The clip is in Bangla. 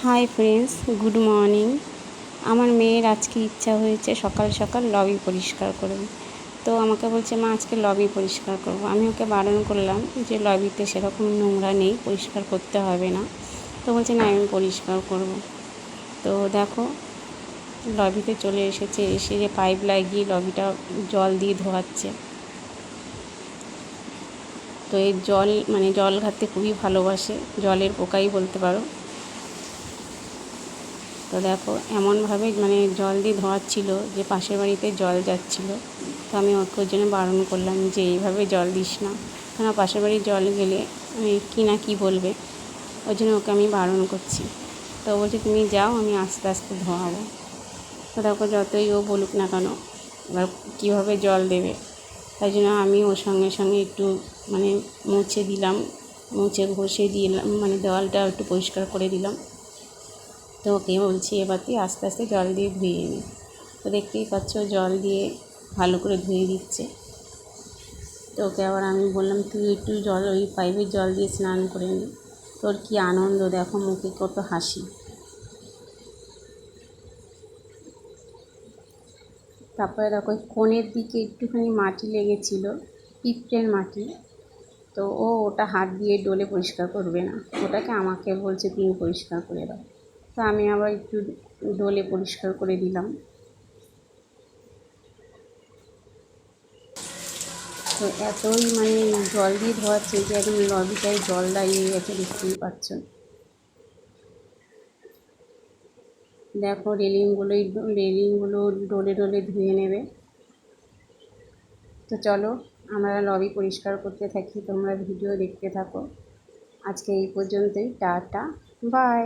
Hi friends, good morning. আমার মেয়ের আজকে ইচ্ছা হয়েছে সকাল সকাল লবি পরিষ্কার করবে। তো আমাকে বলছে, মা আজকে লবি পরিষ্কার করব। আমি ওকে বারণ করলাম যে লবিতে সেরকম নোংরা নেই, পরিষ্কার করতে হবে না। তো বলছে না, আমি পরিষ্কার করব। তো দেখো, লবিতে চলে এসেছে, এসে যে পাইপ লাগিয়ে লবিটা জল দিয়ে ধোয়াচ্ছে। তো এই জল ঘাটতে খুবই ভালোবাসে, জলের পোকাই বলতে পারো। তো দেখো, এমনভাবে জল দিয়ে ধোয়াচ্ছিল যে পাশের বাড়িতে জল যাচ্ছিলো। তো আমি ওকে ওর জন্য বারণ করলাম যে এইভাবে জল দিস না, কেন পাশের বাড়ির জল গেলে কি না কি বলবে। ওই জন্য ওকে আমি বারণ করছি। তো বলছে, তুমি যাও, আমি আস্তে আস্তে ধোয়াবো। তো দেখো, যতই ও বলুক না কেন, এবার কীভাবে জল দেবে, তাই জন্য আমি ওর সঙ্গে সঙ্গে একটু মুছে দিলাম, মুছে ঘষে দিলাম, দেওয়ালটা একটু পরিষ্কার করে দিলাম। তো ওকে বলছি, এবার তুই আস্তে আস্তে জল দিয়ে ধুয়ে নি। তো দেখতেই পাচ্ছ, জল দিয়ে ভালো করে ধুয়ে দিচ্ছে। তো ওকে আবার আমি বললাম, তুই একটু জল ওই পাইপের জল দিয়ে স্নান করে নি। তোর কি আনন্দ, দেখো মুখে কত হাসি। তারপরে দেখো, কোণের দিকে একটুখানি মাটি লেগেছিল, পিঁপড়ের মাটি। তো ওটা হাত দিয়ে ডলে পরিষ্কার করবে না, ওটাকে আমাকে বলছে তুমি পরিষ্কার করে দাও। তো আমি আবার একটু ডলে পরিষ্কার করে দিলাম। তো এতই জল দিয়ে ধোয়াচ্ছে যে একদম লবিটায় জল দাঁড়িয়ে গেছে, দেখতেই পাচ্ছ। দেখো, রেলিংগুলো ডলে ডলে ধুয়ে নেবে। তো চলো, আমরা লবি পরিষ্কার করতে থাকি, তোমরা ভিডিও দেখতে থাকো। আজকে এই পর্যন্তই, টাটা, বাই।